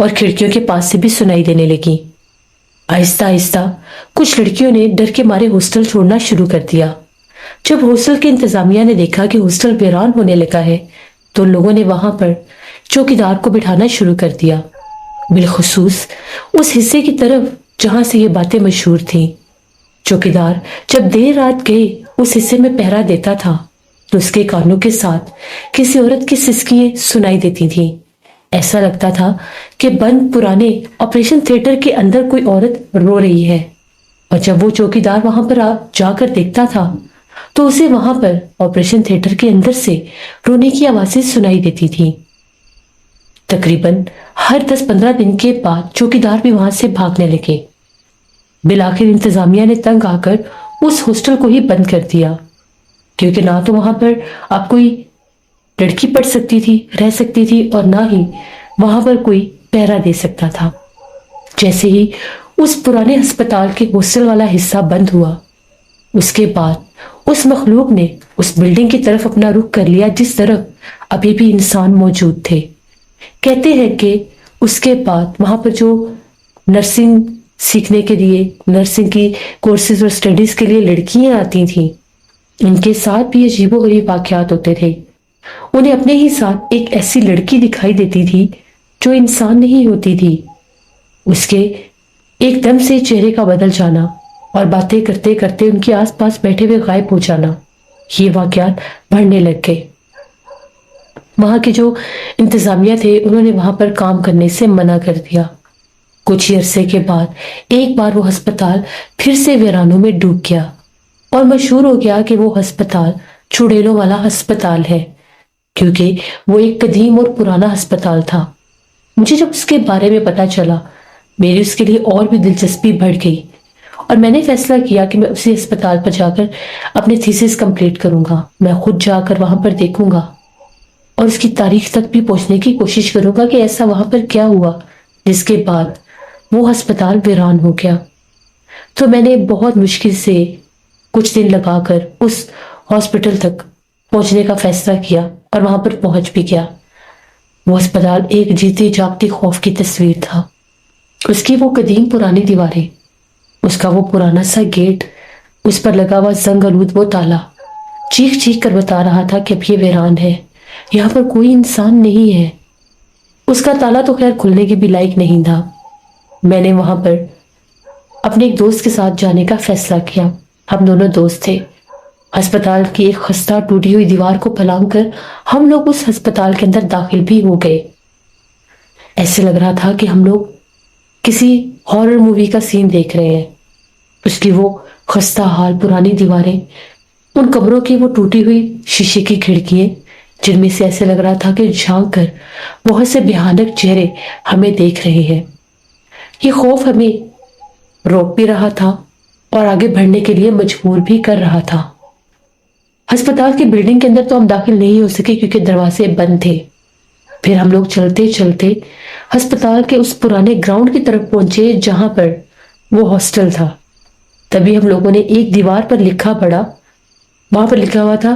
اور کھڑکیوں کے پاس سے بھی سنائی دینے لگی۔ آہستہ آہستہ کچھ لڑکیوں نے ڈر کے مارے ہاسٹل چھوڑنا شروع کر دیا۔ جب ہاسٹل کے انتظامیہ نے دیکھا کہ ہاسٹل ویران ہونے لگا ہے تو لوگوں نے وہاں پر چوکیدار کو بٹھانا شروع کر دیا، بالخصوص اس حصے کی طرف جہاں سے یہ باتیں مشہور تھیں۔ چوکیدار جب دیر رات گئے اس حصے میں پہرا دیتا تھا تو اس کے کانوں کے ساتھ کسی عورت کی سسکیاں سنائی دیتی تھیں۔ ایسا لگتا تھا کہ بند پرانے آپریشن تھیٹر کے اندر کوئی عورت رو رہی ہے، اور جب وہ چوکیدار وہاں پر جا کر دیکھتا تھا تو اسے وہاں پر آپریشن تھیٹر کے اندر سے رونے کی آوازیں سنائی دیتی تھیں۔ تقریباً ہر 10-15 دن کے بعد چوکیدار بھی وہاں سے بھاگنے لگے۔ بالآخر انتظامیہ نے تنگ آ کر اس ہاسٹل کو ہی بند کر دیا، کیونکہ نہ تو وہاں پر اب کوئی لڑکی پڑھ سکتی تھی، رہ سکتی تھی، اور نہ ہی وہاں پر کوئی پہرا دے سکتا تھا۔ جیسے ہی اس پرانے ہسپتال کے ہاسٹل والا حصہ بند ہوا، اس کے بعد اس مخلوق نے اس بلڈنگ کی طرف اپنا رخ کر لیا جس طرف ابھی بھی انسان موجود تھے۔ کہتے ہیں کہ اس کے بعد وہاں پر جو نرسنگ سیکھنے کے لیے، نرسنگ کی کورسز اور سٹڈیز کے لیے لڑکیاں آتی تھیں، ان کے ساتھ بھی عجیب و غریب واقعات ہوتے تھے۔ انہیں اپنے ہی ساتھ ایک ایسی لڑکی دکھائی دیتی تھی جو انسان نہیں ہوتی تھی، اس کے ایک دم سے چہرے کا بدل جانا اور باتیں کرتے کرتے ان کے آس پاس بیٹھے ہوئے غائب ہو جانا، یہ واقعات بڑھنے لگ گئے۔ وہاں کے جو انتظامیہ تھے انہوں نے وہاں پر کام کرنے سے منع کر دیا۔ کچھ عرصے کے بعد ایک بار وہ ہسپتال پھر سے ویرانوں میں ڈوب گیا اور مشہور ہو گیا کہ وہ ہسپتال چڑیلوں والا ہسپتال ہے، کیونکہ وہ ایک قدیم اور پرانا ہسپتال تھا۔ مجھے جب اس کے بارے میں پتا چلا میری اس کے لیے اور بھی دلچسپی بڑھ گئی، اور میں نے فیصلہ کیا کہ میں اسی ہسپتال پر جا کر اپنی تھیسس کمپلیٹ کروں گا۔ میں خود جا کر وہاں پر دیکھوں گا اور اس کی تاریخ تک بھی پہنچنے کی کوشش کروں گا کہ ایسا وہاں پر کیا ہوا جس کے بعد وہ ہسپتال ویران ہو گیا۔ تو میں نے بہت مشکل سے کچھ دن لگا کر اس ہاسپٹل تک پہنچنے کا فیصلہ کیا اور وہاں پر پہنچ بھی گیا۔ وہ ہسپتال ایک جیتے جاگتے خوف کی تصویر تھا۔ اس کی وہ قدیم پرانی دیواریں، اس کا وہ پرانا سا گیٹ، اس پر لگا ہوا زنگ آلود وہ تالا چیخ چیخ کر بتا رہا تھا کہ اب یہ ویران ہے، یہاں پر کوئی انسان نہیں ہے۔ اس کا تالا تو خیر کھلنے کے بھی لائق نہیں تھا۔ میں نے وہاں پر اپنے ایک دوست کے ساتھ جانے کا فیصلہ کیا۔ ہم دونوں دوست تھے۔ ہسپتال کی ایک خستہ ٹوٹی ہوئی دیوار کو پھلانگ کر ہم لوگ اس ہسپتال کے اندر داخل بھی ہو گئے۔ ایسے لگ رہا تھا کہ ہم لوگ کسی ہارر مووی کا سین دیکھ رہے ہیں۔ اس کی وہ خستہ حال پرانی دیواریں، ان قبروں کی وہ ٹوٹی ہوئی شیشے کی کھڑکیاں جن میں سے ایسے لگ رہا تھا کہ جھانک کر بہت سے بھیانک چہرے ہمیں دیکھ رہے ہیں۔ یہ خوف ہمیں روک بھی رہا تھا اور آگے بڑھنے کے لیے مجبور بھی کر رہا تھا۔ ہسپتال کی بلڈنگ کے اندر تو ہم داخل نہیں ہو سکے کیونکہ دروازے بند تھے۔ پھر ہم لوگ چلتے چلتے ہسپتال کے اس پرانے گراؤنڈ کی طرف پہنچے جہاں پر وہ ہاسٹل تھا۔ تبھی ہم لوگوں نے ایک دیوار پر لکھا پڑھا، وہاں پر لکھا ہوا تھا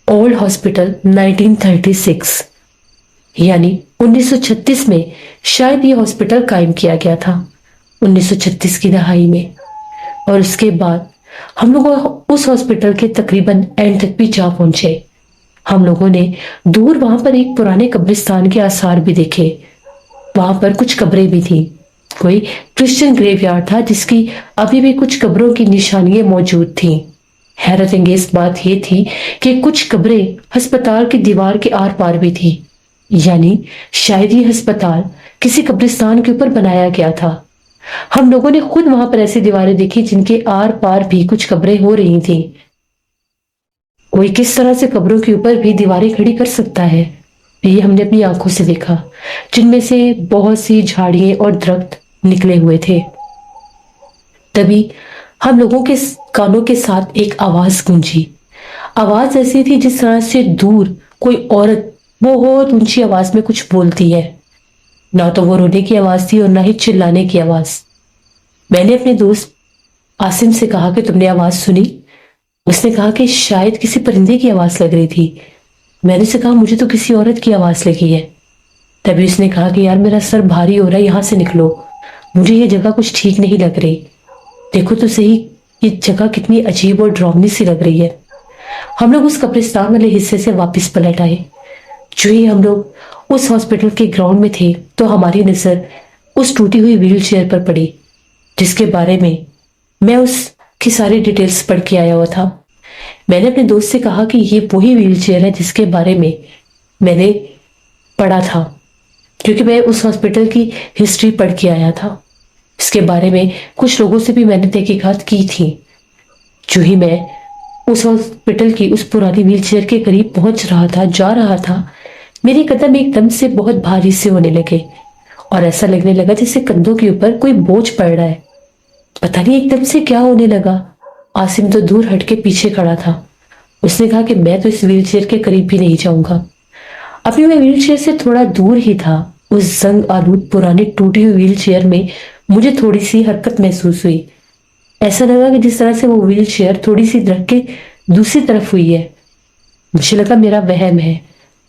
اولڈ ہاسپٹل 1936، یعنی 1936 میں شاید یہ ہاسپٹل قائم کیا گیا تھا، 1936 کی دہائی میں۔ اور اس کے بعد ہم لوگ اس ہاسپٹل کے تقریباً اینڈ تک بھی جا پہنچے۔ ہم لوگوں نے دور وہاں پر ایک پرانے قبرستان کے آثار بھی دیکھے۔ وہاں پر کچھ قبریں بھی تھیں، کوئی کرسچن گریو یارڈ تھا جس کی ابھی بھی کچھ قبروں کی نشانیاں موجود تھیں۔ حیرت انگیز بات یہ تھی کہ کچھ قبریں ہسپتال کی دیوار کے آر پار بھی تھی، یعنی شاید یہ ہسپتال کسی قبرستان کے اوپر بنایا گیا تھا۔ ہم لوگوں نے خود وہاں پر ایسی دیواریں دیکھی جن کے آر پار بھی کچھ قبریں ہو رہی تھیں۔ کوئی کس طرح سے قبروں کے اوپر بھی دیواریں کھڑی کر سکتا ہے، یہ ہم نے اپنی آنکھوں سے دیکھا، جن میں سے بہت سی جھاڑیاں اور درخت نکلے ہوئے تھے۔ تبھی ہم لوگوں کے کانوں کے ساتھ ایک آواز گونجی۔ آواز ایسی تھی جس طرح سے دور کوئی عورت بہت اونچی آواز میں کچھ بولتی ہے۔ نہ تو وہ رونے کی آواز تھی اور نہ ہی چلانے کی آواز۔ میں نے اپنے دوست عاصم سے کہا کہ تم نے آواز سنی؟ اس نے کہا کہ شاید کسی پرندے کی آواز لگ رہی تھی۔ میں نے اسے کہا مجھے تو کسی عورت کی آواز لگی ہے۔ تبھی اس نے کہا کہ یار میرا سر بھاری ہو رہا ہے، یہاں سے نکلو، مجھے یہ جگہ کچھ ٹھیک نہیں لگ رہی، دیکھو تو صحیح یہ جگہ کتنی عجیب اور ڈراؤنی سی لگ رہی ہے۔ ہم لوگ اس قبرستان والے حصے سے واپس پلٹ آئے۔ جو ہی ہم لوگ اس ہاسپٹل کے گراؤنڈ میں تھے تو ہماری نظر اس ٹوٹی ہوئی ویل چیئر پر پڑی، جس کے بارے میں اس کی ساری ڈیٹیلز پڑھ کے آیا ہوا تھا۔ میں نے اپنے دوست سے کہا کہ یہ وہی ویل چیئر ہے جس کے بارے میں نے پڑھا تھا، کیونکہ میں اس ہاسپٹل کی ہسٹری پڑھ کے آیا تھا۔ اس کے بارے میں کچھ لوگوں سے بھی میں نے تحقیقات کی تھی۔ جو ہی میں اس ہاسپٹل کی اس پرانی ویل چیئر کے قریب پہنچ رہا تھا، جا رہا تھا، میرے قدم ایک دم سے بہت بھاری سے ہونے لگے اور ایسا لگنے لگا جیسے کندھوں کے اوپر کوئی بوجھ پڑ رہا ہے۔ پتہ نہیں ایک دم سے کیا ہونے لگا۔ عاصم تو دور ہٹ کے پیچھے کھڑا تھا۔ اس نے کہا کہ میں تو اس ویل چیئر کے قریب بھی نہیں جاؤں گا۔ ابھی میں ویل چیئر سے تھوڑا دور ہی تھا، اس زنگ آلود پرانی ٹوٹی ہوئی ویل چیئر میں مجھے تھوڑی سی حرکت محسوس ہوئی۔ ایسا لگا کہ جس طرح سے وہ ویل چیئر تھوڑی سی درخت کے دوسری طرف ہوئی ہے۔ مجھے لگا میرا وہم ہے،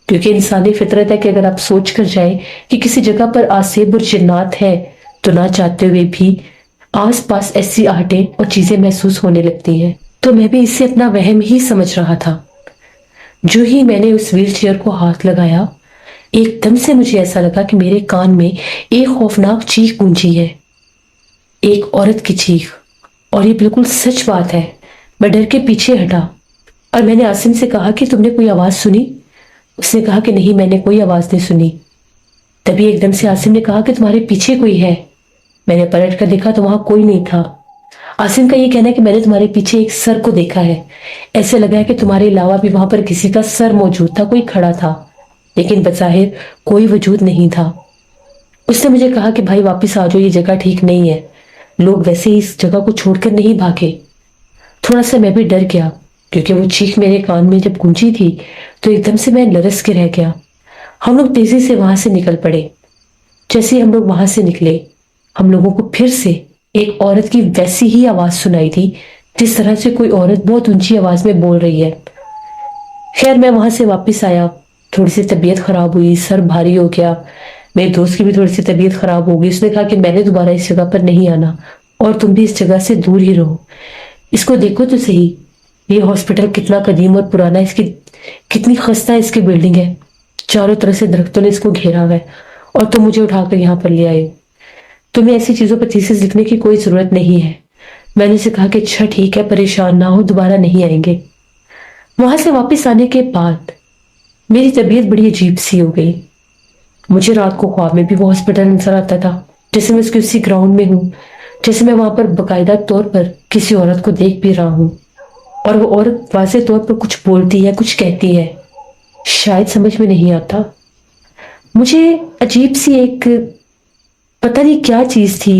کیونکہ انسانی فطرت ہے کہ اگر آپ سوچ کر جائیں کہ کسی جگہ پر آسیب اور جنات ہے تو نہ چاہتے ہوئے بھی آس پاس ایسی آہٹیں اور چیزیں محسوس ہونے لگتی ہیں۔ تو میں بھی اسے اپنا وہم ہی سمجھ رہا تھا۔ جو ہی میں نے اس ویل چیئر کو ہاتھ لگایا، ایک دم سے مجھے ایسا لگا کہ میرے کان میں ایک خوفناک چیخ گونجی ہے، ایک عورت کی چیخ، اور یہ بالکل سچ بات ہے۔ میں ڈر کے پیچھے ہٹا اور میں نے عاصم سے کہا کہ تم نے کوئی آواز سنی؟ اس نے کہا کہ نہیں، میں نے کوئی آواز نہیں سنی۔ تبھی ایک دم سے عاصم نے کہا کہ تمہارے پیچھے کوئی ہے۔ میں نے پلٹ کر دیکھا تو وہاں کوئی نہیں تھا۔ عاصم کا یہ کہنا ہے کہ میں نے تمہارے پیچھے ایک سر کو دیکھا ہے، ایسے لگا ہے کہ تمہارے علاوہ بھی وہاں پر کسی کا سر موجود تھا، کوئی کھڑا تھا، لیکن بظاہر کوئی وجود نہیں تھا۔ اس نے مجھے کہا کہ بھائی واپس آ جاؤ، یہ جگہ ٹھیک نہیں ہے، لوگ ویسے ہی اس جگہ کو چھوڑ کر نہیں بھاگے۔ تھوڑا سا میں بھی ڈر گیا، کیونکہ وہ چیخ میرے کان میں جب گونجی تھی تو ایک دم سے میں لرز کے رہ گیا۔ ہم لوگ تیزی سے وہاں سے نکل پڑے۔ جیسے ہی ہم لوگ وہاں سے نکلے، ہم لوگوں کو پھر سے ایک عورت کی ویسی ہی آواز سنائی تھی، جس طرح سے کوئی عورت بہت اونچی آواز میں بول رہی ہے۔ خیر میں وہاں سے واپس آیا، تھوڑی سی طبیعت خراب ہوئی، سر بھاری ہو گیا، میرے دوست کی بھی تھوڑی سی طبیعت خراب ہو گئی۔ اس نے کہا کہ میں نے دوبارہ اس جگہ پر نہیں آنا اور تم بھی اس جگہ سے دور ہی رہو۔ اس کو دیکھو تو صحیح، یہ ہاسپٹل کتنا قدیم اور پرانا ہے، اس کی کتنی خستہ اس کی بلڈنگ ہے، چاروں طرف سے درختوں نے اس کو گھیرا ہوا ہے، اور تم مجھے اٹھا کر یہاں پر لے آئے۔ تمہیں ایسی چیزوں پر تھیسس لکھنے کی کوئی ضرورت نہیں ہے۔ میں نے اسے کہا کہ اچھا ٹھیک ہے، پریشان نہ ہو، دوبارہ نہیں آئیں گے۔ وہاں سے واپس آنے کے بعد میری طبیعت بڑی عجیب سی ہو گئی۔ مجھے رات کو خواب میں بھی وہ ہاسپٹل نظر آتا تھا، جیسے میں اس کے اسی گراؤنڈ میں ہوں، جیسے میں وہاں پر باقاعدہ طور پر کسی عورت کو دیکھ بھی رہا ہوں، اور وہ عورت واضح طور پر کچھ بولتی ہے، کچھ کہتی ہے، شاید سمجھ میں نہیں آتا۔ مجھے عجیب سی ایک پتہ نہیں کیا چیز تھی،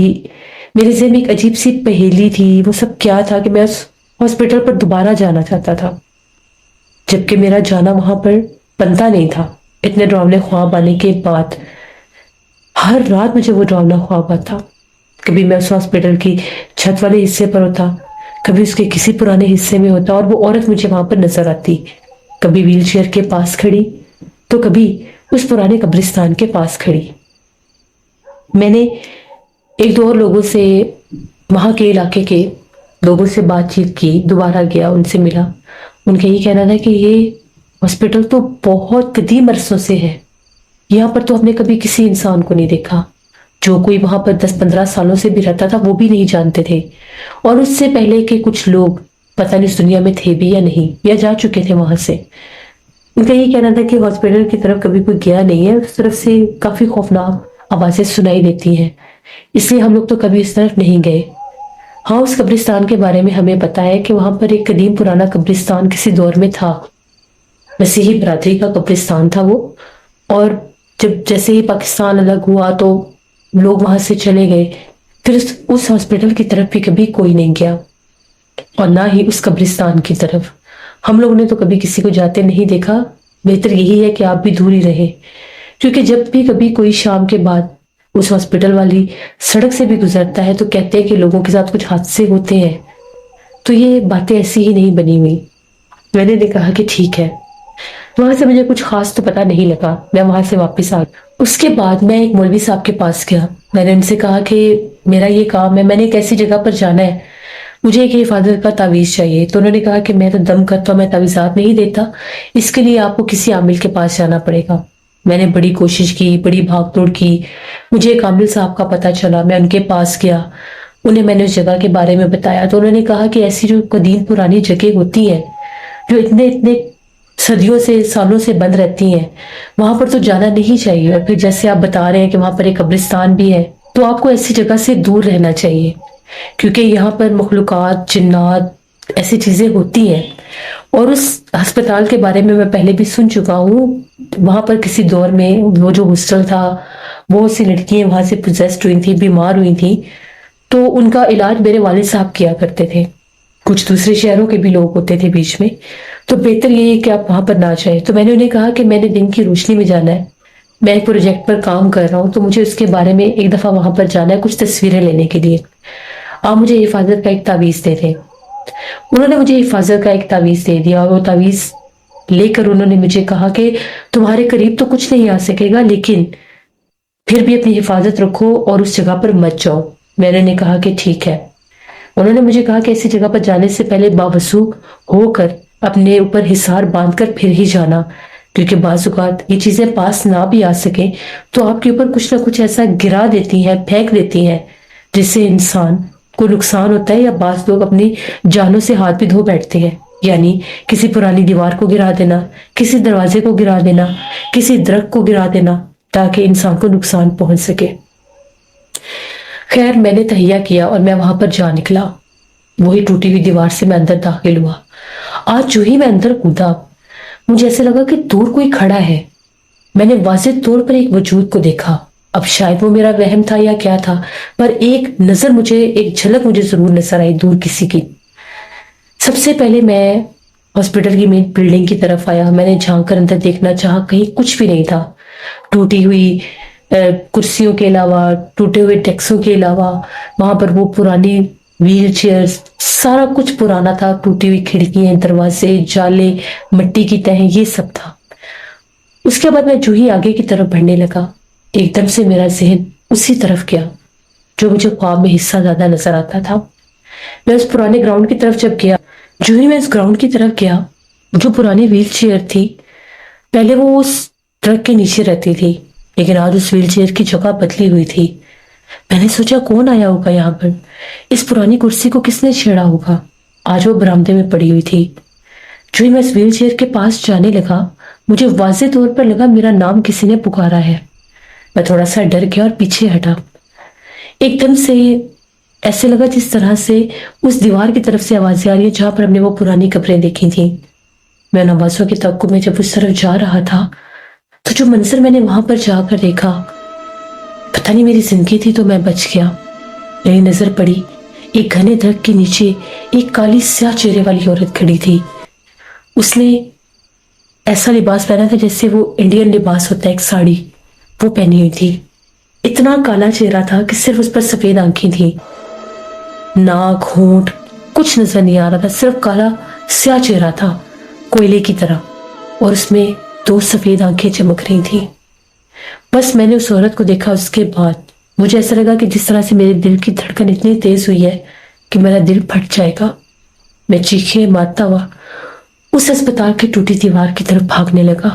میرے ذہن میں ایک عجیب سی پہیلی تھی۔ وہ سب کیا تھا کہ میں اس ہاسپٹل پر دوبارہ جانا چاہتا تھا، جبکہ میرا جانا وہاں پر بنتا نہیں تھا۔ اتنے ڈراؤنے خواب آنے کے بعد ہر رات مجھے وہ ڈراؤنا خواب آتا۔ کبھی میں اس ہاسپٹل کی چھت والے حصے پر ہوتا، کبھی اس کے کسی پرانے حصے میں ہوتا، اور وہ عورت مجھے وہاں پر نظر آتی، کبھی ویل چیئر کے پاس کھڑی تو کبھی اس پرانے قبرستان کے پاس کھڑی۔ میں نے ایک دو اور لوگوں سے، وہاں کے علاقے کے لوگوں سے بات چیت کی، دوبارہ گیا، ان سے ملا۔ ان کا یہ کہنا تھا کہ یہ ہاسپٹل تو بہت قدیم عرصوں سے ہے، یہاں پر تو ہم نے کبھی کسی انسان کو نہیں دیکھا، جو کوئی وہاں پر 10-15 سالوں سے بھی رہتا تھا وہ بھی نہیں جانتے تھے، اور اس سے پہلے کے کچھ لوگ پتہ نہیں اس دنیا میں تھے بھی یا نہیں، یا جا چکے تھے وہاں سے۔ ان کا یہ کہنا تھا کہ ہاسپٹل کی طرف کبھی کوئی گیا نہیں ہے، اس طرف سے کافی خوفناک آوازیں سنائی دیتی ہیں، اس لیے ہم لوگ تو کبھی اس طرف نہیں گئے۔ ہاں، اس قبرستان کے بارے میں ہمیں پتا ہے کہ وہاں پر ایک قدیم پرانا قبرستان کسی دور میں تھا، مسیحی برادری کا قبرستان تھا وہ، اور جب جیسے ہی پاکستان الگ ہوا تو لوگ وہاں سے چلے گئے، پھر اس ہاسپٹل کی طرف بھی کبھی کوئی نہیں گیا، اور نہ ہی اس قبرستان کی طرف۔ ہم لوگ نے تو کبھی کسی کو جاتے نہیں دیکھا۔ بہتر یہی ہے کہ آپ بھی دور ہی رہیں، کیونکہ جب بھی کبھی کوئی شام کے بعد اس ہاسپٹل والی سڑک سے بھی گزرتا ہے تو کہتے ہیں کہ لوگوں کے ساتھ کچھ حادثے ہوتے ہیں، تو یہ باتیں ایسی ہی نہیں بنی ہوئی۔ میں نے کہا کہ ٹھیک ہے۔ وہاں سے مجھے کچھ خاص تو پتا نہیں لگا، میں وہاں سے واپس آ گیا۔ اس کے بعد میں ایک مولوی صاحب کے پاس گیا. میں نے ان سے کہا کہ میرا یہ کام ہے, میں نے ایک ایسی جگہ پر جانا ہے, مجھے ایک حفاظت کا تعویذ چاہیے. تو انہوں نے کہا کہ میں تو دم کرتا ہوں, میں تعویذات نہیں دیتا, اس کے لیے آپ کو کسی عامل کے پاس جانا پڑے گا. میں نے بڑی کوشش کی, بڑی بھاگ دوڑ کی, مجھے ایک عامل صاحب کا پتہ چلا, میں ان کے پاس گیا, انہیں میں نے اس جگہ کے بارے میں بتایا. تو انہوں نے کہا کہ ایسی جو قدیم پرانی جگہ ہوتی ہیں جو اتنے اتنے صدیوں سے سالوں سے بند رہتی ہیں, وہاں پر تو جانا نہیں چاہیے. اور پھر جیسے آپ بتا رہے ہیں کہ وہاں پر ایک قبرستان بھی ہے, تو آپ کو ایسی جگہ سے دور رہنا چاہیے, کیونکہ یہاں پر مخلوقات, جنات, ایسی چیزیں ہوتی ہیں. اور اس ہسپتال کے بارے میں پہلے بھی سن چکا ہوں. وہاں پر کسی دور میں وہ جو ہاسٹل تھا, بہت سی لڑکیاں وہاں سے پوزیسڈ ہوئی تھیں, بیمار ہوئی تھیں, تو ان کا علاج میرے والد صاحب کیا کرتے تھے. کچھ دوسرے شہروں کے بھی لوگ ہوتے تھے بیچ میں, تو بہتر یہ ہے کہ آپ وہاں پر نہ جائیں. تو میں نے انہیں کہا کہ میں نے دن کی روشنی میں جانا ہے, میں ایک پروجیکٹ پر کام کر رہا ہوں, تو مجھے اس کے بارے میں ایک دفعہ وہاں پر جانا ہے کچھ تصویریں لینے کے لیے, آپ مجھے حفاظت کا ایک تعویذ دے دیں. انہوں نے مجھے حفاظت کا ایک تعویذ دے دیا, اور وہ تعویذ لے کر انہوں نے مجھے کہا کہ تمہارے قریب تو کچھ نہیں آ سکے گا, لیکن پھر بھی اپنی حفاظت رکھو اور اس جگہ پر مت جاؤ. میں نے کہا کہ ٹھیک ہے. انہوں نے مجھے کہا کہ ایسی جگہ پر جانے سے پہلے باوضو ہو کر اپنے اوپر حصار باندھ کر پھر ہی جانا, کیونکہ بعض اوقات یہ چیزیں پاس نہ بھی آ سکیں تو آپ کے اوپر کچھ نہ کچھ ایسا گرا دیتی ہیں, پھینک دیتی ہیں, جس سے انسان کو نقصان ہوتا ہے, یا بعض لوگ اپنی جانوں سے ہاتھ بھی دھو بیٹھتے ہیں. یعنی کسی پرانی دیوار کو گرا دینا, کسی دروازے کو گرا دینا, کسی درخت کو گرا دینا, تاکہ انسان کو نقصان پہنچ سکے. خیر, میں نے تہیہ کیا اور میں وہاں پر جا نکلا. وہی ٹوٹی ہوئی دیوار سے میں اندر داخل ہوا. آج جو ہی میں اندر کودا, مجھے ایسے لگا کہ دور کوئی کھڑا ہے. میں نے واضح طور پر ایک وجود کو دیکھا. اب شاید وہ میرا وہم تھا یا کیا تھا, پر ایک نظر مجھے, ایک جھلک مجھے ضرور نظر آئی دور کسی کی. سب سے پہلے میں ہاسپٹل کی مین بلڈنگ کی طرف آیا. میں نے جھانک کر اندر دیکھنا چاہا, کہیں کچھ بھی نہیں تھا. ٹوٹی ہوئی کرسیوں کے علاوہ, ٹوٹے ہوئے ڈیسکوں کے علاوہ, وہاں پر وہ پرانی ویل چیئرز, سارا کچھ پرانا تھا. ٹوٹی ہوئی کھڑکیاں, دروازے, جالے, مٹی کی تہیں, یہ سب تھا. اس کے بعد میں جو ہی آگے کی طرف بڑھنے لگا, ایک دم سے میرا ذہن اسی طرف گیا جو مجھے خواب میں حصہ زیادہ نظر آتا تھا. میں اس پرانے گراؤنڈ کی طرف جب گیا, جو ہی میں اس گراؤنڈ کی طرف گیا, جو پرانی ویل چیئر تھی, پہلے وہ اس ٹرک کے نیچے رہتی تھی, لیکن آج اس ویل چیئر کی جگہ بدلی ہوئی تھی. میں نے سوچا کون آیا ہوگا یہاں پر, اس پرانی کرسی کو کس نے چھیڑا ہوگا. آج وہ برآمدے میں پڑی ہوئی تھی. جو ہی میں اس ویل چیئر کے پاس جانے لگا, مجھے واضح طور پر لگا میرا نام کسی نے پکارا ہے. میں تھوڑا سا ڈر گیا اور پیچھے ہٹا. ایک دم سے ایسے لگا جس طرح سے اس دیوار کی طرف سے آوازیں آ رہی ہیں جہاں پر ہم نے وہ پرانی قبریں دیکھی تھیں. میں ان آوازوں کے تعاقب میں جب اس طرف جا رہا تھا, تو جو منظر میں نے وہاں پر جا کر دیکھا, پتہ نہیں میری زندگی تھی تو میں بچ گیا. میری نظر پڑی, ایک گھنے درخت کے نیچے ایک کالی سیاہ چہرے والی عورت کھڑی تھی. اس نے ایسا لباس پہنا تھا جیسے وہ انڈین لباس ہوتا ہے, ایک ساڑی, وہ پہنی ہوئی تھی. اتنا کالا چہرہ تھا کہ صرف اس پر سفید آنکھیں تھیں. ناک, ہونٹ کچھ نظر نہیں آ رہا تھا, صرف کالا سیاہ چہرہ تھا کوئلے کی طرح, اور اس میں 2 سفید آنکھیں چمک رہی تھیں. بس میں نے اس عورت کو دیکھا. اس کے بعد مجھے ایسا لگا کہ جس طرح سے میرے دل کی دھڑکن اتنی تیز ہوئی ہے کہ میرا دل پھٹ جائے گا. میں چیخیں مارتا ہوا اس ہسپتال کی ٹوٹی دیوار کی طرف بھاگنے لگا.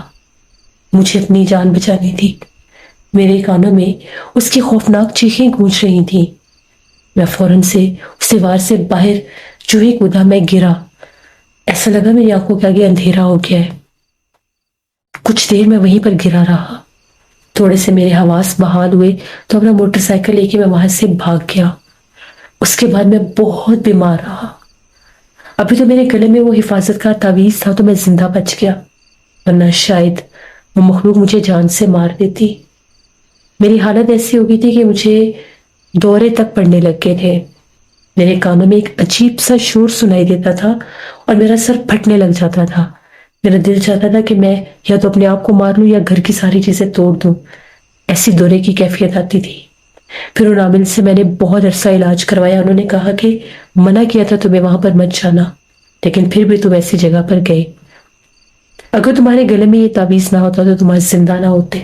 مجھے اپنی جان بچانی تھی. میرے کانوں میں اس کی خوفناک چیخیں گونج رہی تھیں. میں فوراً سے اس دیوار سے باہر جو ہی کودا, میں گرا. ایسا لگا میری آنکھوں کے آگے اندھیرا ہو گیا ہے. کچھ دیر میں وہیں پر گرا رہا. تھوڑے سے میرے حواس بحال ہوئے تو اپنا موٹر سائیکل لے کے میں وہاں سے بھاگ گیا. اس کے بعد میں بہت بیمار رہا. ابھی تو میرے گلے میں وہ حفاظت کا تعویذ تھا تو میں زندہ بچ گیا, ورنہ شاید وہ مخلوق مجھے جان سے مار دیتی. میری حالت ایسی ہو گئی تھی کہ مجھے دورے تک پڑنے لگ گئے تھے. میرے کانوں میں ایک عجیب سا شور سنائی دیتا تھا اور میرا سر پھٹنے لگ جاتا تھا. میرا دل چاہتا تھا کہ میں یا تو اپنے آپ کو مار لوں یا گھر کی ساری چیزیں توڑ دوں. ایسی دورے کی کیفیت آتی تھی. پھر ان عامل سے میں نے بہت عرصہ علاج کروایا. انہوں نے کہا کہ منع کیا تھا تمہیں وہاں پر مت جانا, لیکن پھر بھی تم ایسی جگہ پر گئے. اگر تمہارے گلے میں یہ تعویذ نہ ہوتا تو تم آج زندہ نہ ہوتے.